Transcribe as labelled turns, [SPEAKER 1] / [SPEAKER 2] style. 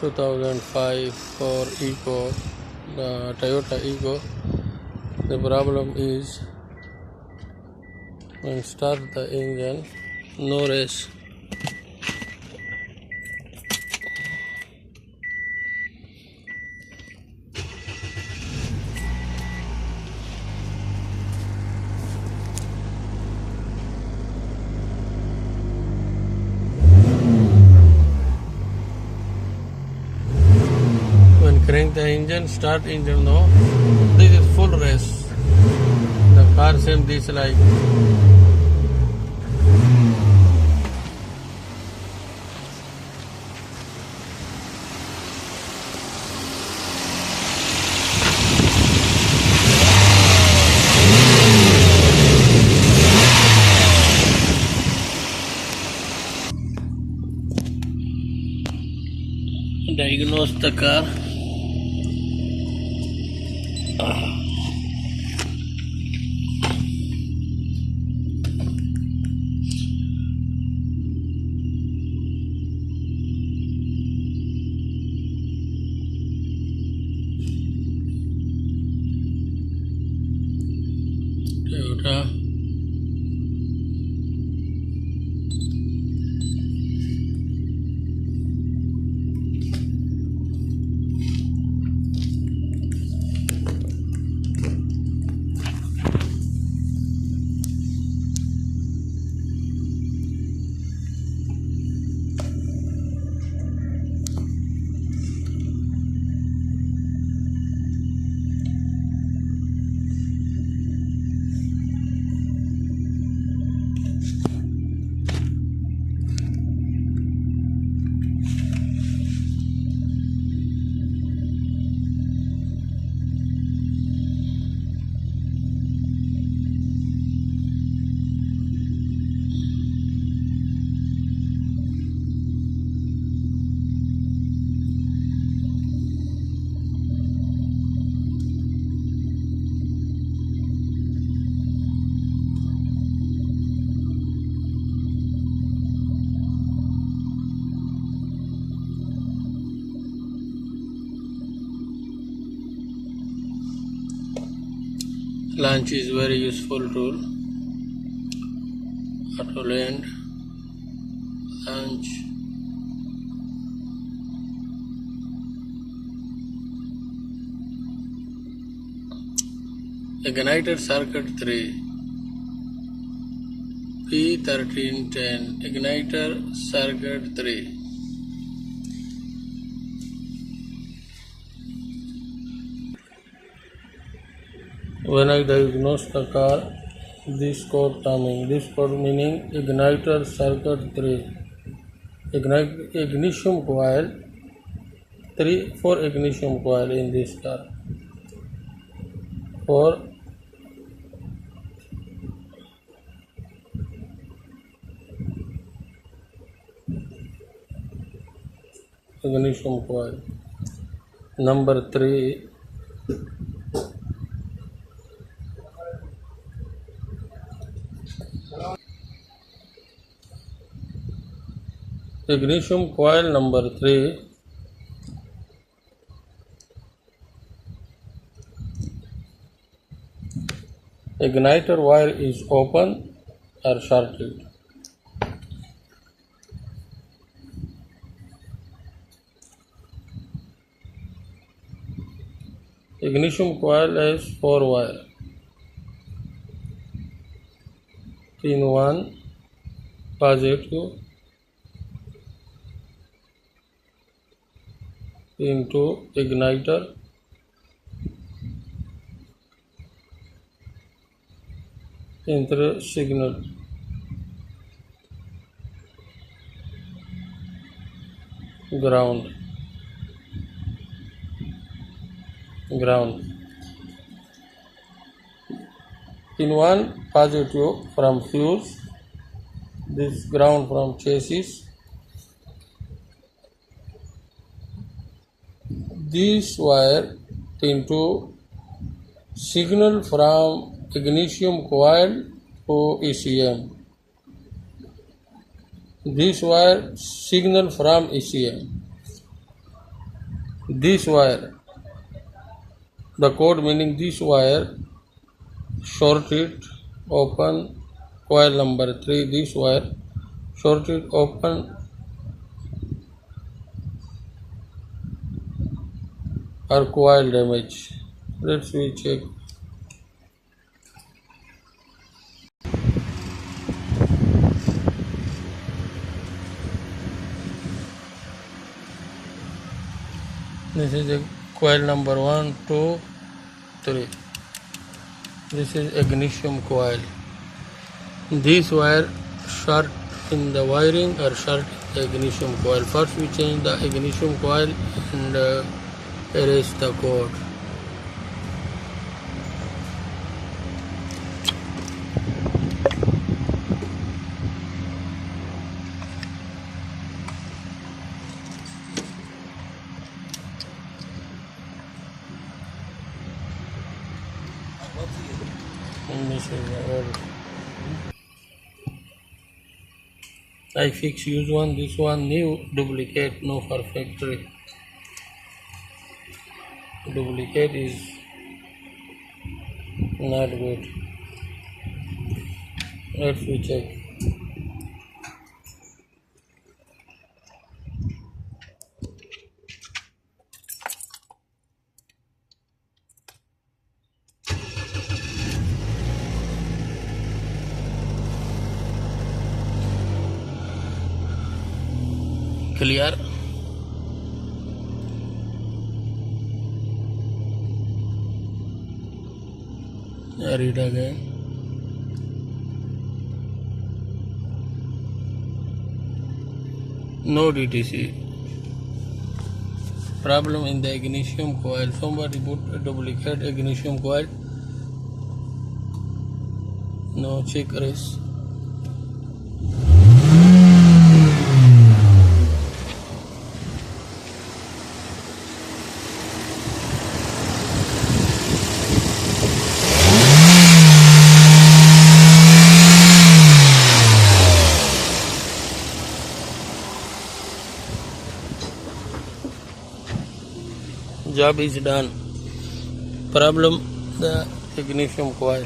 [SPEAKER 1] 2005 for Eco, the Toyota Eco. The problem is when start the engine, no race. When crank the engine, start engine no. This is full race. The car same this like. Diagnose the car. Toyota. Launch is very useful tool. Auto land, launch. Igniter circuit 3. P0310 igniter circuit 3. When I diagnose the car, this code coming. This code meaning igniter circuit 3. Ignition coil 3 4 ignition coil in this car. 4 ignition coil. Number 3 ignition coil number 3 igniter wire is open or shorted. Ignition coil has 4 wire. Pin 1 positive, pin 2 igniter, pin 3 signal. Ground. Pin 1 positive from fuse, this ground from chassis. This wire pin 2 signal from ignition coil to ECM. This wire signal from ECM. This wire, the code meaning this wire, short it, open, coil number 3, this wire, short it, open, or coil damage. Let's we check. This is a coil number 1, 2, 3. This is ignition coil. This wire short in the wiring or short in the ignition coil. First we change the ignition coil and erase the code. And this is the old. I fix use one, this one new, duplicate no for factory. Duplicate is not good. Let's we check. Clear. Read again. No DTC. Problem in the ignition coil. Somebody put a duplicate ignition coil. No check race. Job is done. Problem the ignition coil.